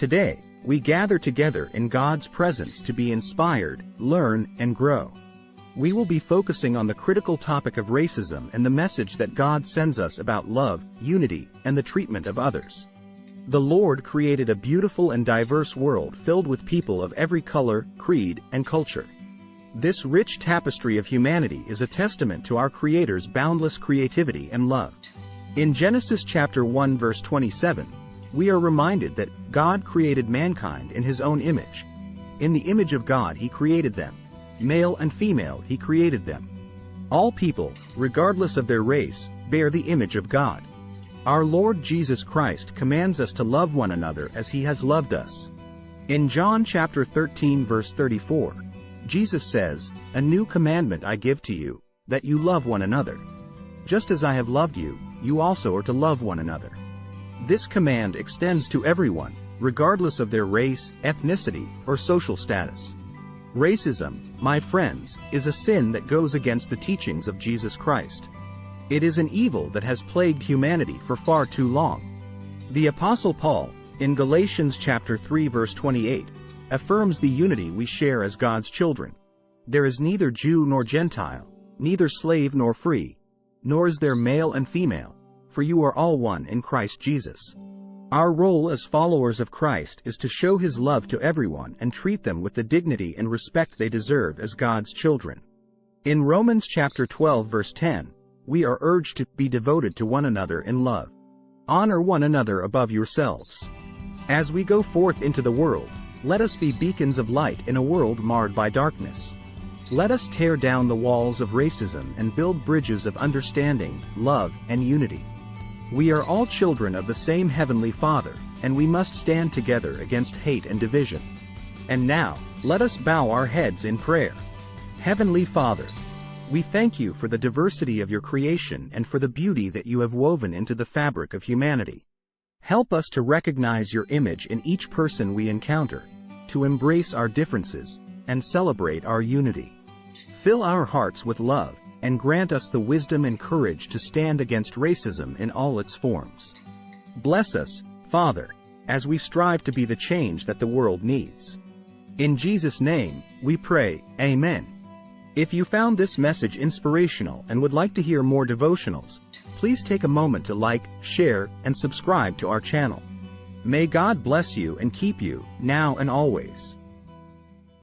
Today, we gather together in God's presence to be inspired, learn, and grow. We will be focusing on the critical topic of racism and the message that God sends us about love, unity, and the treatment of others. The Lord created a beautiful and diverse world filled with people of every color, creed, and culture. This rich tapestry of humanity is a testament to our Creator's boundless creativity and love. In Genesis chapter 1 verse 27, we are reminded that God created mankind in His own image. In the image of God He created them. Male and female He created them. All people, regardless of their race, bear the image of God. Our Lord Jesus Christ commands us to love one another as He has loved us. In John chapter 13 verse 34, Jesus says, "A new commandment I give to you, that you love one another. Just as I have loved you, you also are to love one another." This command extends to everyone, regardless of their race, ethnicity, or social status. Racism, my friends, is a sin that goes against the teachings of Jesus Christ. It is an evil that has plagued humanity for far too long. The Apostle Paul, in Galatians chapter 3 verse 28, affirms the unity we share as God's children. There is neither Jew nor Gentile, neither slave nor free, nor is there male and female, for you are all one in Christ Jesus. Our role as followers of Christ is to show His love to everyone and treat them with the dignity and respect they deserve as God's children. In Romans chapter 12 verse 10, we are urged to be devoted to one another in love. Honor one another above yourselves. As we go forth into the world, let us be beacons of light in a world marred by darkness. Let us tear down the walls of racism and build bridges of understanding, love, and unity. We are all children of the same Heavenly Father, and we must stand together against hate and division. And now, let us bow our heads in prayer. Heavenly Father, we thank You for the diversity of Your creation and for the beauty that You have woven into the fabric of humanity. Help us to recognize Your image in each person we encounter, to embrace our differences, and celebrate our unity. Fill our hearts with love, and grant us the wisdom and courage to stand against racism in all its forms. Bless us, Father, as we strive to be the change that the world needs. In Jesus' name, we pray, Amen. If you found this message inspirational and would like to hear more devotionals, please take a moment to like, share, and subscribe to our channel. May God bless you and keep you, now and always.